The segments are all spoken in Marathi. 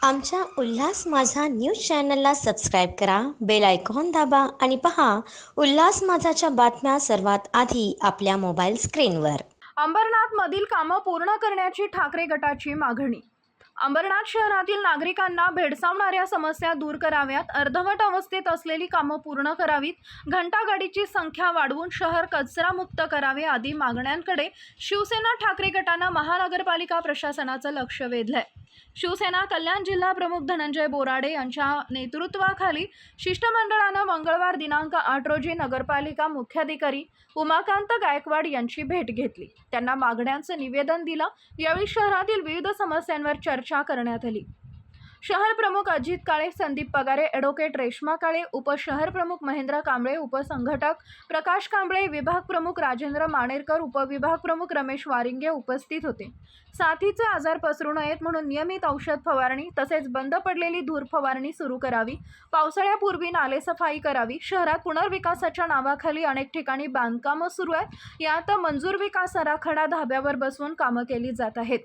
आमच्या उल्हास माझा न्यूज चॅनलला सबस्क्राईब करा, बेल आयकॉन दाबा आणि पहा उल्हास माझाच्या बातम्या सर्वात आधी आपल्या मोबाईल स्क्रीनवर. अंबरनाथ मधील कामं पूर्ण करण्याची ठाकरे गटाची मागणी. अंबरनाथ शहरातील नागरिकांना भेडसावणाऱ्या समस्या दूर कराव्यात, अर्धवट अवस्थेत असलेली कामं पूर्ण करावीत, घंटागाडीची संख्या वाढवून शहर कचरामुक्त करावे आदी मागण्यांकडे शिवसेना ठाकरे गटानं महानगरपालिका प्रशासनाचं लक्ष वेधलंय. शिवसेना कल्याण जिल्हा प्रमुख धनंजय बोराडे यांच्या नेतृत्वाखाली शिष्टमंडळानं मंगळवार दिनांक 8 रोजी नगरपालिका मुख्याधिकारी उमाकांत गायकवाड यांची भेट घेतली. त्यांना मागण्यांचं निवेदन दिलं. यावेळी शहरातील विविध समस्यांवर चर्चा करण्यात आली. शहर प्रमुख अजित काळे, संदीप पगारे, ॲडव्होकेट रेश्मा काळे, उपशहर प्रमुख महेंद्र कांबळे, उपसंघटक प्रकाश कांबळे, विभाग प्रमुख राजेंद्र माणेरकर, उपविभाग प्रमुख रमेश वारिंगे उपस्थित होते. साथीचे आजार पसरू नयेत म्हणून नियमित औषध फवारणी तसेच बंद पडलेली धूर फवारणी सुरू करावी, पावसाळ्यापूर्वी नालेसफाई करावी. शहरात पुनर्विकासाच्या नावाखाली अनेक ठिकाणी बांधकामं सुरू आहेत. यात मंजूर विकास आराखडा धाब्यावर बसवून कामं केली जात आहेत.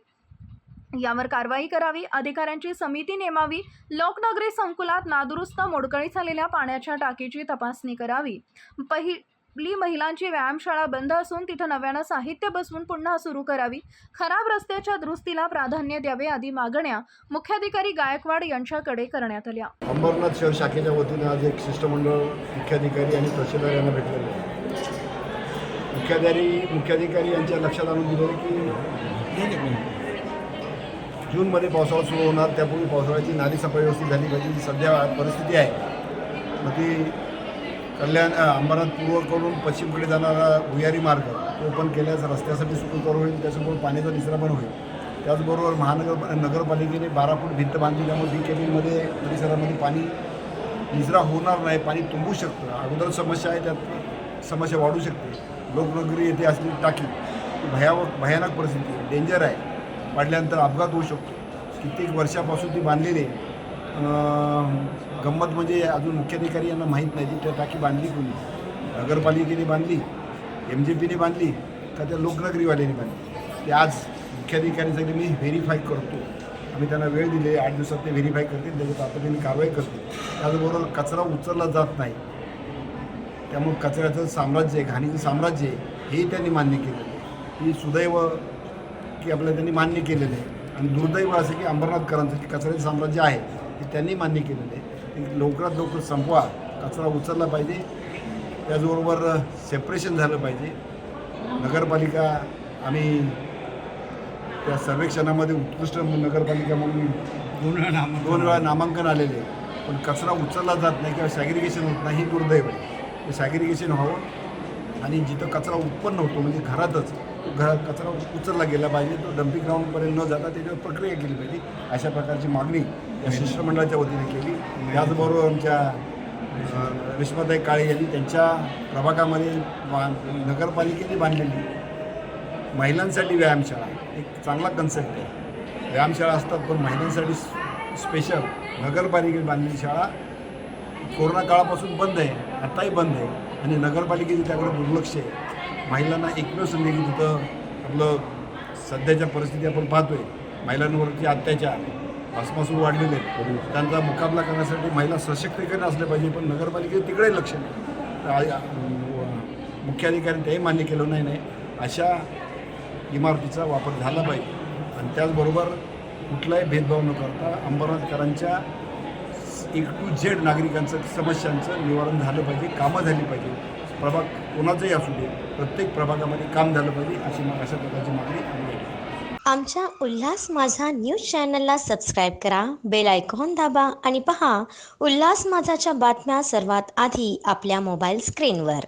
यावर कारवाई करावी, अधिकाऱ्यांची समिती नेमावी, लोकनगरी संकुलात नादुरुस्त मोडकळीस आलेल्या पाण्याच्या टाकीची तपासणी करावी, पहिली महिलांची व्यायामशाळा बंद असून तिथं नव्यानं साहित्य बसवून पुन्हा सुरू करावी, खराब रस्त्याच्या दुरुस्तीला प्राधान्य द्यावे आदी मागण्या मुख्याधिकारी गायकवाड यांच्याकडे करण्यात आल्या. अंबरनाथ शहर शाखेच्या वतीनं आज एक शिष्टमंडळ मुख्याधिकारी आणि तहसीलदार यांना भेटलेले आहे. मुख्याधिकारी यांच्या लक्षात आणून दिलं की जूनमध्ये पावसाळा सुरू होणार, त्यापूर्वी पावसाळ्याची नाली सफाई व्यवस्थित झाली पाहिजे. जी सध्या परिस्थिती आहे मग ती कल्याण अंबरनाथ पूर्वकडून पश्चिमकडे जाणारा भुयारी मार्ग तो ओपन केल्यास रस्त्यासाठी सुखकर होईल, त्याच्याबरोबर पाण्याचा निचरा पण होईल. त्याचबरोबर नगरपालिकेने 12 फूट भिंत बांधली, त्यामुळे बी केबिनमध्ये परिसरामध्ये पाणी निचरा होणार नाही, पाणी तुंबू शकतं. अगोदर समस्या आहे, त्यात समस्या वाढू शकते. लोकनगरी येथे असलेली टाकी भयानक परिस्थिती आहे, डेंजर आहे, पडल्यानंतर अपघात होऊ शकतो. कित्येक वर्षापासून ती बांधलेली आहे. गंमत म्हणजे अजून मुख्याधिकारी यांना माहीत नाही की त्या टाकी बांधली कोणी, नगरपालिकेने बांधली, MJPने बांधली का त्या लोकनगरीवाल्याने बांधली. ते आज मुख्याधिकाऱ्यांसाठी मी व्हेरीफाय करतो. आम्ही त्यांना वेळ दिली, 8 दिवसात ते व्हेरीफाय करतील, त्याच्यात तातडीने कारवाई करतील. त्याचबरोबर कचरा उचलला जात नाही, त्यामुळे कचऱ्याचं साम्राज्य आहे, घाणीचं साम्राज्य आहे, हे त्यांनी मान्य केलेलं आहे. ही सुदैव की आपल्याला त्यांनी मान्य केलेलं आहे. आणि दुर्दैव असं की अंबरनाथकरांचं की कचऱ्याचं साम्राज्य आहे ते त्यांनी मान्य केलेलं आहे. ते लवकरात लवकर संपवा, कचरा उचलला पाहिजे, त्याचबरोबर सेपरेशन झालं पाहिजे. नगरपालिका आम्ही त्या सर्वेक्षणामध्ये उत्कृष्ट नगरपालिका म्हणून 2 वेळा नामांकन आलेले आहे, पण कचरा उचलला जात नाही किंवा सॅग्रिगेशन होत नाही, ही दुर्दैव आहे. ते सॅग्रिगेशन व्हावं आणि जिथं कचरा उत्पन्न होतो म्हणजे घरातच तो कचरा उचलला गेला पाहिजे, तो डम्पिंग ग्राउंडपर्यंत न जाता त्याच्यावर प्रक्रिया केली पाहिजे. अशा प्रकारची मागणी या शिष्टमंडळाच्या वतीने केली. त्याचबरोबर आमच्या रेश्माताई काळे यांनी त्यांच्या प्रभागामध्ये नगरपालिकेने बांधलेली महिलांसाठी व्यायामशाळा एक चांगला कन्सेप्ट आहे. व्यायामशाळा असतात पण महिलांसाठी स्पेशल नगरपालिकेने बांधलेली शाळा कोरोना काळापासून बंद आहे, आत्ताही बंद आहे आणि नगरपालिकेचे त्याकडे दुर्लक्ष आहे. महिलांना एकमेव संधी की तिथं आपलं सध्याच्या परिस्थिती आपण पाहतो आहे, महिलांवरती अत्याचार आसपासून वाढलेले आहेत. त्यांचा मुकाबला करण्यासाठी महिला सशक्तीकरण असले पाहिजे, पण नगरपालिकेचं तिकडे लक्ष नाही. मुख्याधिकाऱ्यांनी तेही मान्य केलं नाही अशा इमारतीचा वापर झाला पाहिजे. आणि त्याचबरोबर कुठलाही भेदभाव न करता अंबरनाथकरांच्या A to Z नागरिकांचं समस्यांचं निवारण झालं पाहिजे, कामं झाली पाहिजे. प्रभाग कोणाचंही असू दे, प्रत्येक प्रभागामध्ये काम झालं पाहिजे अशा प्रकारची मागणी आम्ही केली. आमच्या उल्हास माझा न्यूज चॅनलला सबस्क्राईब करा, बेल आयकॉन दाबा आणि पहा उल्हास माझाच्या बातम्या सर्वात आधी आपल्या मोबाईल स्क्रीनवर.